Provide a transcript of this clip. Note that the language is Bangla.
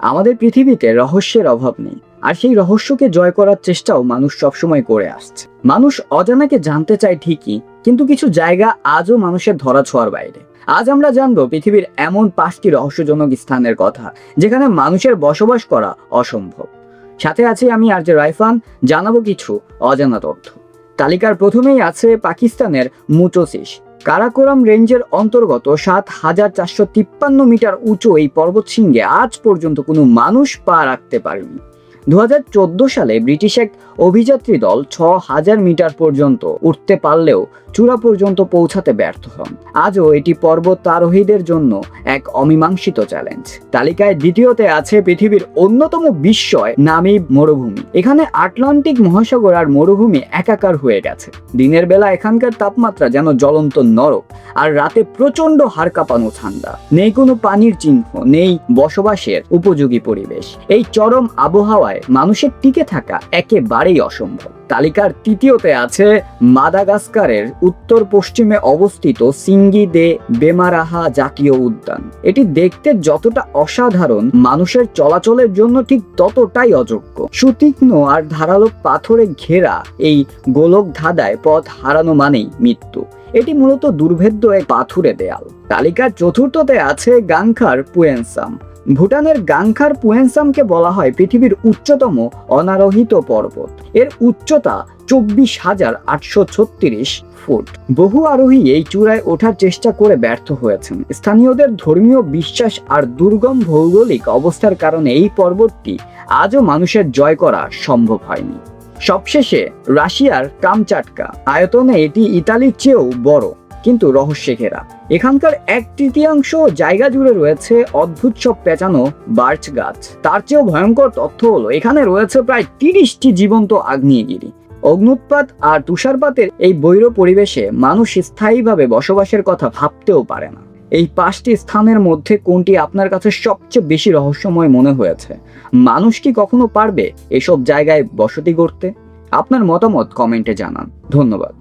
আমাদের পৃথিবীতে রহস্যের অভাব নেই, আর সেই রহস্যকে জয় করার চেষ্টাও মানুষ সবসময় করে আসছে। মানুষ অজানাকে জানতে চায় ঠিকই, কিন্তু কিছু জায়গা আজও মানুষের ধরাছোঁয়ার বাইরে। আজ আমরা জানবো পৃথিবীর এমন 5টি রহস্যজনক স্থানের কথা যেখানে মানুষের বসবাস করা অসম্ভব। সাথে আছি আমি আরজে রাইফান, জানাবো কিছু অজানা তথ্য। তালিকার প্রথমেই আছে পাকিস্তানের মুটোসিস। কারাকোরাম রেঞ্জের অন্তর্গত ৭,৪৫৩ মিটার উঁচু এই পর্বতশৃঙ্গে আজ পর্যন্ত কোনো মানুষ পা রাখতে পারেনি। 2014 সালে ব্রিটিশ এক অভিযাত্রী দল 6,০০০ মিটার পর্যন্ত উঠতে পারলেও চূড়া পর্যন্ত পৌঁছাতে ব্যর্থ হন। আজও এটি পর্বতারোহীদের জন্য এক অমীমাংসিত চ্যালেঞ্জ। তালিকায় দ্বিতীয়তে আছে পৃথিবীর অন্যতম বিস্ময় নামিব মরুভূমি। এখানে আটলান্টিক মহাসাগর আর মরুভূমি একাকার হয়ে গেছে। দিনের বেলা এখানকার তাপমাত্রা যেন জ্বলন্ত নরক, আর রাতে প্রচন্ড হাড় কাঁপানো ঠান্ডা। নেই কোনো পানির চিহ্ন, নেই বসবাসের উপযোগী পরিবেশ। এই চরম আবহাওয়ায় মানুষের টিকে থাকা একেবারেই অসম্ভব। তালিকার তৃতীয়তে আছে মাদাগাস্কারের উত্তর পশ্চিমে অবস্থিত সিঙ্গি দে বেমারাহা জাতীয় উদ্যান। এটি দেখতে যতটা অসাধারণ, মানুষের চলাচলের জন্য ঠিক ততটাই অযোগ্য। সুতীক্ষ্ণ আর ধারালো পাথরে ঘেরা এই গোলক ধাঁধায় পথ হারানো মানেই মৃত্যু। এটি মূলত দুর্ভেদ্য এক পাথুরে দেয়াল। তালিকার চতুর্থতে আছে গাংখার পুয়েনসাম। ভুটানের গাংখার পুয়েনসামকে বলা হয় পৃথিবীর উচ্চতম অনারোহিত পর্বত। এর উচ্চতা 24,836 ফুট। বহু আরোহী এই চূড়ায় ওঠার চেষ্টা করে ব্যর্থ হয়েছেন। স্থানীয়দের ধর্মীয় বিশ্বাস আর দুর্গম ভৌগোলিক অবস্থার কারণে এই পর্বতটি আজও মানুষের জয় করা সম্ভব হয়নি। সবশেষে রাশিয়ার কামচাটকা। আয়তনে এটি ইতালির চেয়েও বড়, কিন্তু রহস্যে ঘেরা। এখানকার 1/3 জায়গা জুড়ে রয়েছে অদ্ভুত সব পেঁচানো বার্চ গাছ। তার চেয়েও ভয়ঙ্কর তথ্য হলো এখানে রয়েছে প্রায় 30টি জীবন্ত আগ্নেয়গিরি। অগ্নুৎপাত আর তুষারপাতের এই বৈর পরিবেশে মানুষ স্থায়ীভাবে বসবাসের কথা ভাবতেও পারে না। এই 5টি স্থানের মধ্যে কোনটি আপনার কাছে সবচেয়ে বেশি রহস্যময় মনে হয়েছে? মানুষ কি কখনো পারবে এসব জায়গায় বসতি গড়তে? আপনার মতামত কমেন্টে জানান। ধন্যবাদ।